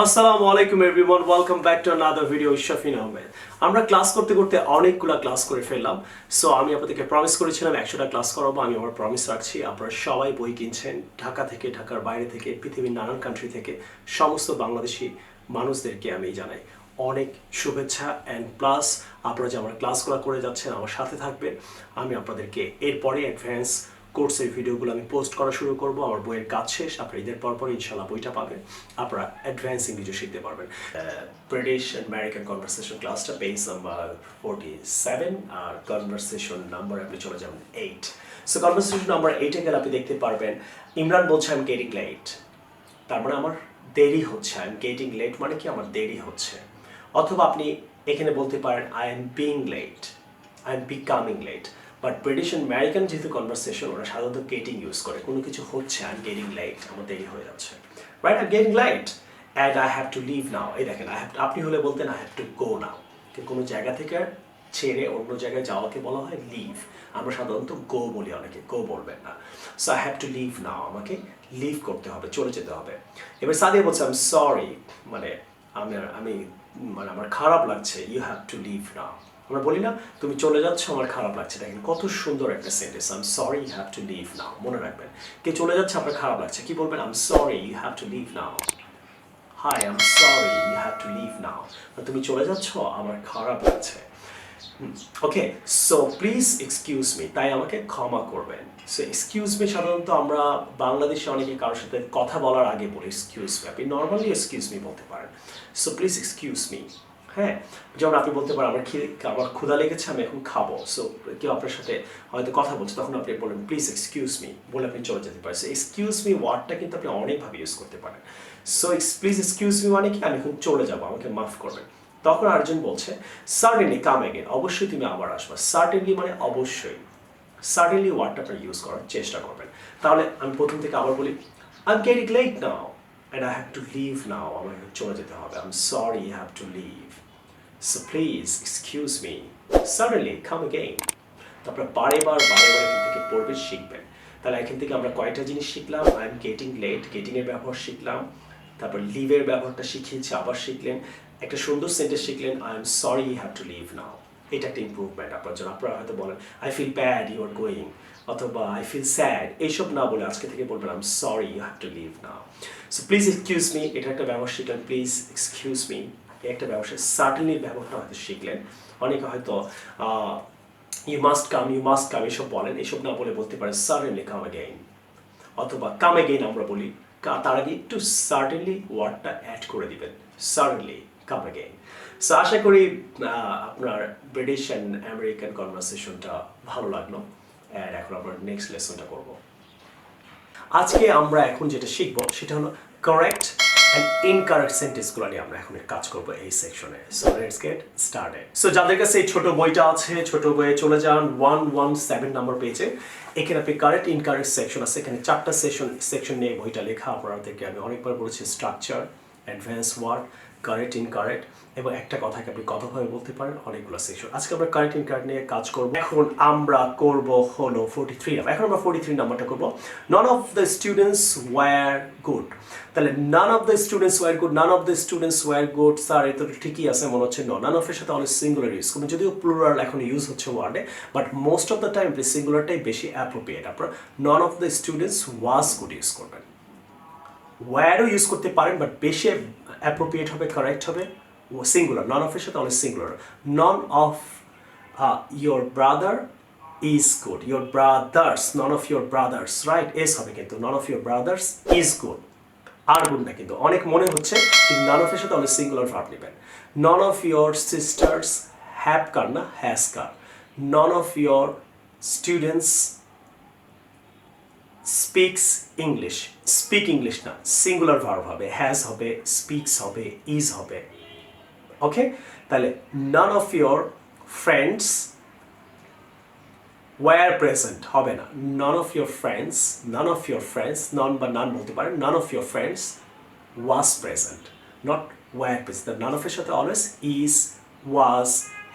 আসসালামু আলাইকুম everyone, welcome back to another video. Shafin Ahmed. আমরা ক্লাস করতে করতে অনেকগুলো ক্লাস করে ফেললাম। সো আমি আপনাদেরকে প্রমিস করেছিলাম 100টা ক্লাস করাবো। আমি আমার প্রমিস রাখছি। আপনারা সবাই বই কিনছেন, ঢাকা থেকে, ঢাকার বাইরে থেকে, পৃথিবীর নানান কান্ট্রি থেকে সমস্ত বাংলাদেশি মানুষদেরকে আমি জানাই অনেক শুভেচ্ছা অ্যান্ড প্লাস আপনারা যে আমার ক্লাসগুলো করে যাচ্ছেন, আমার সাথে থাকবেন। আমি আপনাদেরকে এরপরে অ্যাডভান্স কোর্সের ভিডিওগুলো আমি পোস্ট করা শুরু করব। আমার বইয়ের কাজ শেষ, আপনারা ঈদের পর ইনশাল্লাহ বইটা পাবেন, আপনারা অ্যাডভান্স ইংরেজি শিখতে পারবেন। ব্রিটিশ আমেরিকান কনভারসেশন ক্লাসটা পেজ নাম্বার 47 আর কনভারসেশন নাম্বার আপনি চলে যাবেন 8। সো কনভারসেশন নাম্বার 8-এ গেলে আপনি দেখতে পারবেন ইমরান বলছে আই এম গেটিং লেট, তার মানে আমার দেরি হচ্ছে। আই এম গেটিং লেট মানে কি আমার দেরি হচ্ছে। অথবা আপনি এখানে বলতে পারেন I am being late, I am becoming late. But British American যেহেতু কনভারসেশন, ওরা সাধারণত গেটিং ইউজ করে। কোনো কিছু হচ্ছে, আই এম গেটিং লেট, আমার দেরি হয়ে যাচ্ছে, right? I am getting late and I have to leave now. এই দেখেন, আপনি হলে বলতেন I have to go now. কোনো জায়গা থেকে ছেড়ে অন্য জায়গায় যাওয়াকে বলা হয় লিভ। আমরা সাধারণত গো বলি, অনেকে গো বলবেন না। So I have to leave now, আমাকে লিভ করতে হবে, চলে যেতে হবে। এবার সাদিয়া বলছে আই এম সরি, মানে আমি মানে আমার খারাপ লাগছে। ইউ হ্যাভ টু লিভ নাও। আমরা বলি না তুমি চলে যাচ্ছ, আমার খারাপ লাগছে। দেখেন কত সুন্দর একটা sentence, I am sorry you have to leave now. মনে রাখবেন, কে চলে যাচ্ছে আপনার খারাপ লাগছে, কি বলবেন? I am sorry you have to leave now. Hi, I am sorry you have to leave now. তুমি চলে যাচ্ছ, আমার খারাপ লাগছে। Okay, so please excuse me, তাই আমাকে ক্ষমা করবেন। সো এক্সকিউজ মি সাধারণত আমরা বাংলাদেশে অনেকে কারোর সাথে কথা বলার আগে বলি এক্সকিউজ মি। আপনি নর্মালি এক্সকিউজ মি বলতে পারেন। So please excuse me. হ্যাঁ, যেমন আপনি বলতে পারেন আমার ক্ষুধা লেগেছে, আমি এখন খাবো। সো কেউ আপনার সাথে হয়তো কথা বলছে, তখন আপনি বলেন প্লিজ এক্সকিউজ মি, বলে আপনি চলে যেতে পারেন। সো এক্সকিউজ মি ওয়ার্ডটা কিন্তু আপনি অনেকভাবে ইউজ করতে পারেন। সো প্লিজ এক্সকিউজ মি মানে কি আমি এখন চলে যাবো, আমাকে মাফ করবেন। তখন আরেকজন বলছে সার্টেনলি কাম এগেন, অবশ্যই তুমি আবার আসবা। সার্টেনলি মানে অবশ্যই। সার্টেনলি ওয়ার্ডটা আপনারা ইউজ করার চেষ্টা করবেন। তাহলে আমি প্রথম থেকে আবার বলি I am getting late now and I have to leave now, আমাকে চলে যেতে হবে। I am sorry I have to leave, so please excuse me, certainly come again. তারপরে বারে এখান থেকে পড়বে, শিখবেন। তাহলে এখান থেকে আমরা কয়টা জিনিস শিখলাম? আই এম গেটিং লেট, গেটিংয়ের ব্যবহার শিখলাম। তারপর লিভের ব্যবহারটা শিখিয়েছি, আবার শিখলেন। একটা সুন্দর সেন্টেন্স শিখলেন, I am sorry you have to leave now. এটা একটা ইম্প্রুভমেন্ট আপনার জন্য। আপনারা হয়তো বলেন I feel bad you are going, অথবা আই ফিল স্যাড, এইসব না বলে আজকে থেকে বলবেন I am sorry you have to leave now. So please excuse me, এটা একটা ব্যবহার শিখলেন। প্লিজ এক্সকিউজ মি একটা ব্যবহার। সার্টেনলি ব্যবহারটা হয়তো শিখলেন। অনেকে হয়তো ইউ মাস্ট কাম এসব বলেন, এসব না বলে বলতে পারেন সার্টেনলি কাম অ্যাগেইন, অথবা কাম অ্যাগেইন আমরা বলি, তার আগে একটু সার্টেনলি ওয়ার্ডটা অ্যাড করে দিবেন, সার্টেনলি কাম অ্যাগেইন। সো আশা করি আপনার ব্রিটিশ অ্যান্ড আমেরিকান কনভারসেশনটা ভালো লাগলো। অ্যান্ড এখন আমরা নেক্সট লেসনটা করব। আজকে আমরা এখন যেটা শিখবো সেটা হলো কারেক্ট অ্যান্ড ইনকারেক্ট সেন্টেন্সগুলো নিয়ে আমরা এখন কাজ করবো এই সেকশনে। So let's get started. So যাদের কাছে এই ছোট বইটা আছে, ছোট বইয়ে চলে যান 117 নাম্বার পেজে। এখানে আপনি কারেক্ট ইনকারেক্ট সেকশন আছে। এখানে 4টা সেকশন নিয়ে বইটা লেখা। আপনাদেরকে আমি অনেকবার বলেছি structure, advance word, correct incorrect, এবং একটা কথাকে আপনি কতভাবে বলতে পারেন, অনেকগুলো সেকশন। আজকে আমরা কারেক্ট ইনকারেক্ট নিয়ে কাজ করব। এখন আমরা করব হলো 43 নাম্বার। এখন আমরা 43 নাম্বারটা করব। None of the students were good. তাহলে none of the students were good, none of the students were good. Sir এটা তো ঠিকই আছে মনে হচ্ছে। নান অফের সাথে অলওয়েজ সিঙ্গুলার ইউজ করবেন, যদিও প্লুরাল এখন ইউজ হচ্ছে ওয়ার্ডে, but most of the time সিঙ্গুলারটাই বেশি অ্যাপ্রোপ্রিয়েট। আপনারা none of the students was good use করবেন। ওয়্যারও ইউজ করতে পারেন, বাট বেশি অ্যাপ্রোপ্রিয়েট হবে, কারেক্ট হবে সিঙ্গুলার। নন অফের সাথে always singular. None of your brother is good, your brothers, none of your brothers, right? S হবে কিন্তু, none of your brothers is good, আর গুড না কিন্তু। অনেক মনে হচ্ছে কিন্তু নন অফের সাথে অলওয়েজ সিঙ্গুলার ভার্ব নেবেন। None of your sisters have car না, has car. None of your students speaks English, speak English না, সিঙ্গুলার ভার্ব হবে, হ্যাজ হবে, স্পিক্স হবে, ইজ হবে। ওকে, তাহলে none of your friends were present হবে না। None of your friends, none of your friends, none বা none বলতে পারেন। None of your friends was present, not were present. None অফের সাথে always is, was,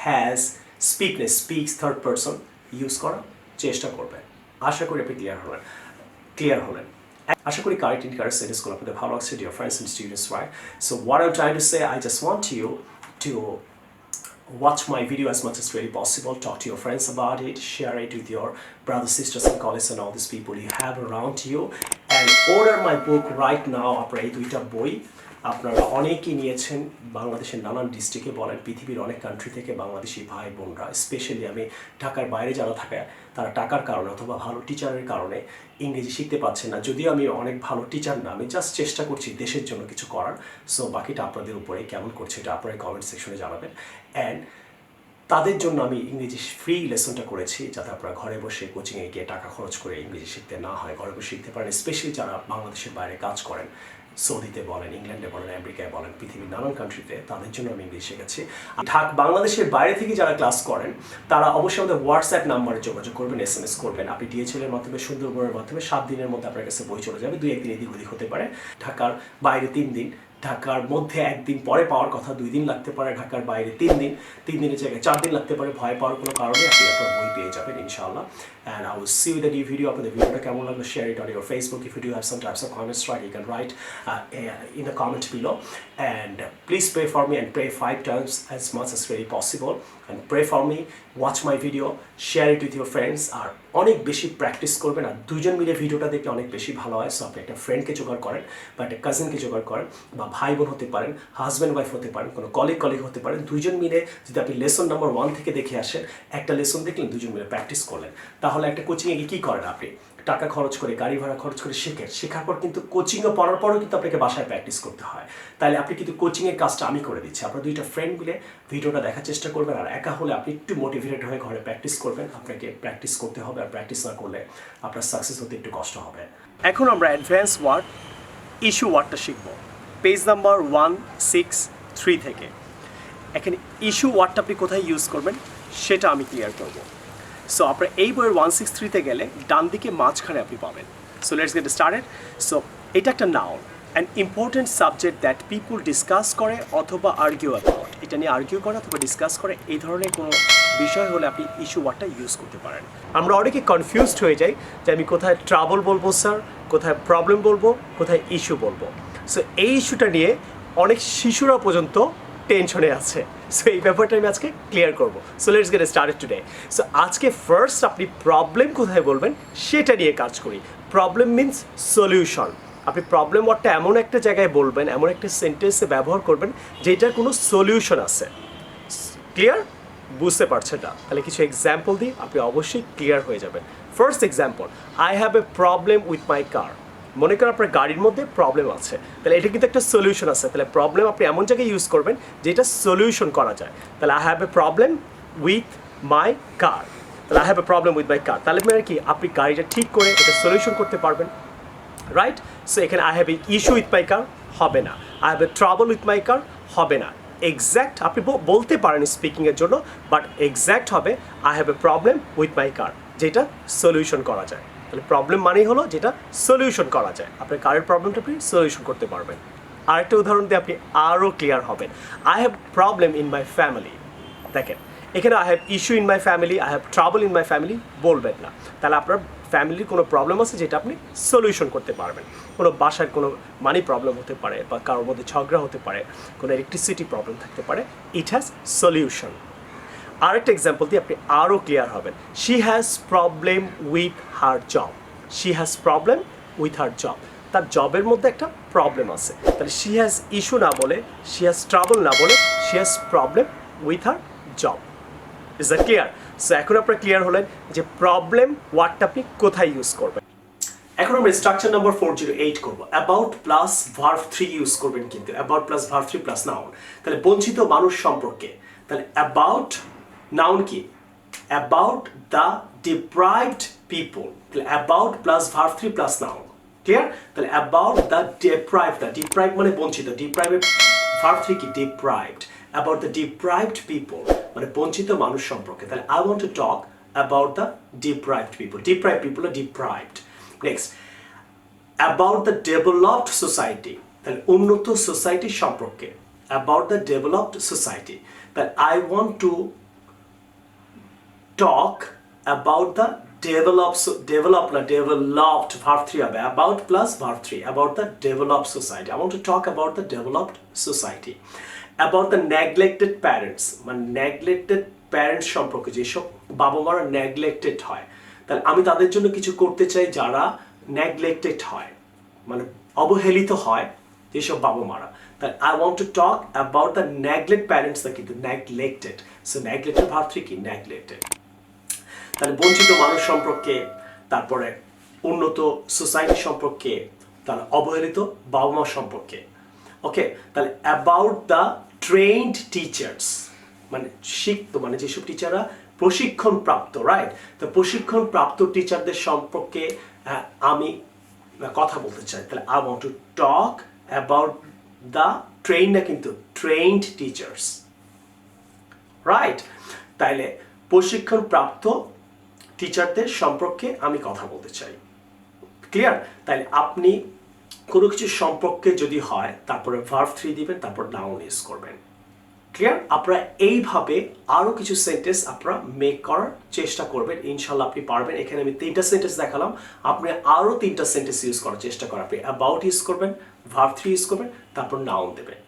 has, স্পিকনেস, speaks, third person use করার চেষ্টা করবেন। আশা করি আপনি ক্লিয়ার হলেন। আশা করি কারেন্ট স্কুল আপনাদের ভালো লাগছে, dear friends and students, right? So what I'm trying to say, I just want you to watch my video as much as really possible, talk to your friends about it, share it with your brothers, sisters and colleagues and all these people you have around you, and order my book right now. আপনারা এই দুইটা বই আপনারা অনেকেই নিয়েছেন, বাংলাদেশের নানান ডিস্ট্রিক্টে বলেন, পৃথিবীর অনেক কান্ট্রি থেকে বাংলাদেশি ভাই বোনরা, স্পেশালি আমি ঢাকার বাইরে যারা থাকে তারা টাকার কারণে অথবা ভালো টিচারের কারণে ইংরেজি শিখতে পারছেন না। যদিও আমি অনেক ভালো টিচার না, আমি জাস্ট চেষ্টা করছি দেশের জন্য কিছু করার। সো বাকিটা আপনাদের উপরে কেমন করছে এটা আপনারা কমেন্ট সেকশনে জানাবেন। অ্যান্ড তাদের জন্য আমি ইংরেজি ফ্রি লেসনটা করেছি, যাতে আপনারা ঘরে বসে কোচিংয়ে গিয়ে টাকা খরচ করে ইংরেজি শিখতে না হয়, ঘরে বসে শিখতে পারেন। স্পেশালি যারা বাংলাদেশের বাইরে কাজ করেন, সৌদিতে বলেন, ইংল্যান্ডে বলেন, আমেরিকায় বলেন, পৃথিবীর নানান কান্ট্রিতে, তাদের জন্য আমি ইংলিশ শেখাচ্ছি। বাংলাদেশের বাইরে থেকে যারা ক্লাস করেন তারা অবশ্যই আমাদের হোয়াটসঅ্যাপ নাম্বারে যোগাযোগ করবেন, SMS করবেন। আপনি DHL এর মাধ্যমে, সুন্দরবনের মাধ্যমে 7 দিনের মধ্যে আপনার কাছে বই চলে যাবে। 2-1 দিন এদিক ওদিক হতে পারে। ঢাকার বাইরে 3 দিন, ঢাকার মধ্যে 1 দিন পরে পাওয়ার কথা, 2 দিন লাগতে পারে। ঢাকার বাইরে 3 দিন, 3 দিনের জায়গায় 4 দিন লাগতে পারে। ভয় পাওয়ার কোনো কারণে আপনি আপনার বই পেয়ে যাবেন ইনশাআল্লাহ। And I will see you in the new video. আপনাদের ভিডিওটা কেমন লাগলো, share it on your Facebook. If you do have some types of comments, right, you can write in the comment below. And please pray for me and pray 5 times as much as really possible. And pray for me, watch my video, share it with your friends. আর অনেক বেশি practice করবেন। আর দুজন মিলে ভিডিওটা দেখলে অনেক বেশি ভালো হয়। সো আপনি একটা ফ্রেন্ডকে জোগাড় করেন বা একটা কাজিনকে জোগাড় করেন, বা ভাই বোন হতে পারেন, হাজব্যান্ড ওয়াইফ হতে পারেন, কোনো কলিগ হতে পারেন। দুজন মিলে যদি আপনি লেসন নাম্বার 1 থেকে দেখে আসেন, একটা লেসন দেখলেন, দুজন মিলে প্র্যাকটিস করলেন, তাহলে একটা কোচিংয়ে গিয়ে কী করেন আপনি? টাকা খরচ করে, গাড়ি ভাড়া খরচ করে শেখার পর কিন্তু কোচিংয়ে পড়ার পরও কিন্তু আপনাকে বাসায় প্র্যাকটিস করতে হয়। তাহলে আপনি কিন্তু কোচিংয়ের কাজটা আমি করে দিচ্ছি। আপনার 2টা ফ্রেন্ড মিলে ভিডিওটা দেখার চেষ্টা করবেন, আর একা হলে আপনি একটু মোটিভেটেড হয়ে ঘরে প্র্যাকটিস করবেন। আপনাকে প্র্যাকটিস করতে হবে, আর প্র্যাকটিস না করলে আপনার সাকসেস হতে একটু কষ্ট হবে। এখন আমরা অ্যাডভান্স ওয়ার্ড, ইস্যু ওয়ার্ডটা শিখব পেজ নাম্বার 163 থেকে। এখানে ইস্যু ওয়ার্ডটা আপনি কোথায় ইউজ করবেন সেটা আমি ক্লিয়ার করব। সো আপনার এই বইয়ের 163-তে গেলে ডান দিকে মাঝখানে আপনি পাবেন। So let's get started. So এটা একটা noun, an important subject that people discuss করে অথবা আর্গিউ অ্যাবাউট। এটা নিয়ে আর্গিউ করে অথবা ডিসকাস করে, এই ধরনের কোনো বিষয় হলে আপনি ইস্যু ওয়ার্ডটা ইউজ করতে পারেন। আমরা অনেকে কনফিউজড হয়ে যাই যে আমি কোথায় ট্রাবল বলবো স্যার, কোথায় প্রবলেম বলবো, কোথায় ইস্যু বলবো। সো এই ইস্যুটা নিয়ে অনেক শিশুরা পর্যন্ত টেনশনে আছে। সো এই ব্যাপারটা আমি আজকে ক্লিয়ার করবো। So let's get started today. So আজকে ফার্স্ট আপনি প্রবলেম কোথায় বলবেন সেটা নিয়ে কাজ করি। Problem means solution. আপনি প্রবলেম ওয়ার্ডটা এমন একটা জায়গায় বলবেন, এমন একটা সেন্টেন্সে ব্যবহার করবেন যেটার কোনো সলিউশন আছে। ক্লিয়ার? বুঝতে পারছেন না? তাহলে কিছু এক্সাম্পল দিই, আপনি অবশ্যই ক্লিয়ার হয়ে যাবেন। First example, I have a problem with my car. মনে করেন আপনার গাড়ির মধ্যে প্রবলেম আছে, তাহলে এটা কিন্তু একটা সলিউশন আছে। তাহলে প্রবলেম আপনি এমন জায়গায় ইউজ করবেন যেটা সলিউশন করা যায়। তাহলে I have a problem with my car. তাহলে I have a problem with my car, তাহলে মানে কি আপনি গাড়িটা ঠিক করে এটা সলিউশন করতে পারবেন, রাইট? সো এখানে I have a issue with my car হবে না, I have a trouble with my car হবে না। এক্স্যাক্ট আপনি বলতে পারেন স্পিকিংয়ের জন্য, বাট এক্স্যাক্ট হবে I have a problem with my car, যেটা সলিউশন করা যায়। তাহলে প্রবলেম মানেই হলো যেটা সলিউশন করা যায়। আপনার কারের প্রবলেমটা আপনি সলিউশন করতে পারবেন। আরেকটা উদাহরণ দিয়ে আপনি আরও ক্লিয়ার হবেন। I have problem in my family. দেখেন এখানে I have issue in my family, I have trouble in my family বলবেন না। তাহলে আপনার ফ্যামিলির কোনো প্রবলেম আছে যেটা আপনি সলিউশন করতে পারবেন। কোনো বাসার কোনো মানি প্রবলেম হতে পারে, বা কারোর মধ্যে ঝগড়া হতে পারে, কোনো ইলেকট্রিসিটি প্রবলেম থাকতে পারে, ইট হ্যাজ সলিউশন। আরেকটা এক্সাম্পল দিয়ে আপনি আরও ক্লিয়ার হবেন। She has problem with her job. She has problem with her job, তার জবের মধ্যে একটা প্রবলেম আছে। তাহলে শি হ্যাজ ইস্যু না বলে, শি হ্যাজ ট্রাবল না বলে, she has problem with her job. Is that clear? So এখন আপনারা ক্লিয়ার হলেন যে প্রবলেম ওয়ার্ডটা আপনি কোথায় ইউজ করবেন। এখন আমরা স্ট্রাকচার নাম্বার 408 করবো। অ্যাবাউট প্লাস ভার্ব 3 ইউজ করবেন, কিন্তু about plus verb 3 plus noun. তাহলে বঞ্চিত মানুষ সম্পর্কে, তাহলে অ্যাবাউট নাউন কি? About the deprived people. তাহলে about plus verb 3 plus noun. Clear? তাহলে about the deprived, the deprived মানে বঞ্চিত, ডিপ্রাইভের ভার্ব 3 কি? Deprived. About the deprived people মানে বঞ্চিত মানুষ সম্পর্কে। তাহলে I want to talk about the deprived people. Deprived people আর deprived. Next, about the developed society. তাহলে উন্নত সোসাইটি সম্পর্কে, অ্যাবাউট দ্য ডেভেলপড সোসাইটি। তাহলে I want to talk about the developed verb 3 হবে about plus verb 3 about the developed society. I want to talk about the developed society. About the neglected parents, মানে neglected parents সম্পর্কে, যেসব বাবা মারা neglected হয়, তাহলে আমি তাদের জন্য কিছু করতে চাই যারা neglected হয়, মানে অবহেলিত হয় যেসব বাবা মারা। তাহলে I want to talk about the neglected parents, তা কিন্তু neglected. So neglected verb 3 কি neglected। তাহলে বঞ্চিত মানুষ সম্পর্কে, তারপরে উন্নত সোসাইটি সম্পর্কে, তাহলে অবহেলিত বাবা মা সম্পর্কে। ওকে, তাহলে অ্যাবাউট দ্য ট্রেইনড টিচার্স, মানে শিক্ষিত, মানে যেসব টিচাররা প্রশিক্ষণ প্রাপ্ত, রাইট? তো প্রশিক্ষণ প্রাপ্ত টিচারদের সম্পর্কে আমি কথা বলতে চাই। তাহলে I want to talk about the train, না কিন্তু ট্রেইনড টিচার্স, রাইট? তাইলে প্রশিক্ষণ প্রাপ্ত টিচারদের সম্পর্কে আমি কথা বলতে চাই। ক্লিয়ার? তাহলে আপনি কোনো কিছু সম্পর্কে যদি হয়, তারপরে ভার্ব 3 দিবেন, তারপর নাউন ইউজ করবেন। ক্লিয়ার? আপনারা এইভাবে আরও কিছু সেন্টেন্স আপনারা মেক করার চেষ্টা করবেন, ইনশাল্লাহ আপনি পারবেন। এখানে আমি 3টা সেন্টেন্স দেখালাম, আপনি আরও 3টা সেন্টেন্স ইউজ করার চেষ্টা করেন। আপনি অ্যাবাউট ইউজ করবেন, ভার্ব 3 ইউজ করবেন, তারপর নাউন দেবেন,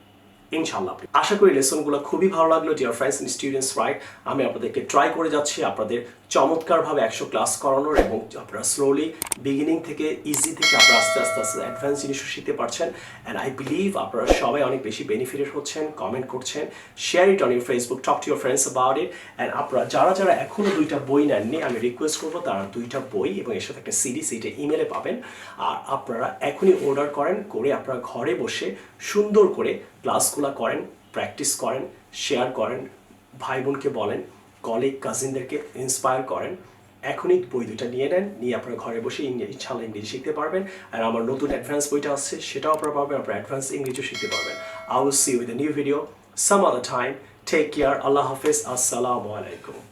ইনশাল্লাহ। আশা করি লেসনগুলো খুবই ভালো লাগলো dear friends and students, right? আমি আপনাদেরকে ট্রাই করে যাচ্ছি আপনাদের চমৎকারভাবে 100 ক্লাস করানোর, এবং আপনারা স্লোলি বিগিনিং থেকে, ইজি থেকে আপনারা আস্তে আস্তে অ্যাডভান্স জিনিসও শিখতে পারছেন। অ্যান্ড আই বিলিভ আপনারা সবাই অনেক বেশি বেনিফিটেড হচ্ছেন, কমেন্ট করছেন, share it on your Facebook, talk to your friends about it. And আপনারা যারা এখনও 2টা বই নেননি, আমি রিকোয়েস্ট করবো তারা 2টা বই এবং এর সাথে একটা সিডি, সেইটা ইমেলে পাবেন। আর আপনারা এখনই অর্ডার করেন, করে আপনারা ঘরে বসে সুন্দর করে ক্লাসগুলো করেন, প্র্যাকটিস করেন, শেয়ার করেন, ভাই বোনকে বলেন, কলিগ কাজিনদেরকে ইন্সপায়ার করেন। এখনই বই 2টা নিয়ে নেন, নিয়ে আপনারা ঘরে বসে ইনশাআল্লাহ ইংরেজি শিখতে পারবেন। আর আমার নতুন অ্যাডভান্স বইটা আসছে, সেটাও আপনারা পাবেন, আপনারা অ্যাডভান্স ইংরেজিও শিখতে পারবেন। I will see you with a new video some other time. Take care. Allah Hafiz. Assalamu alaikum.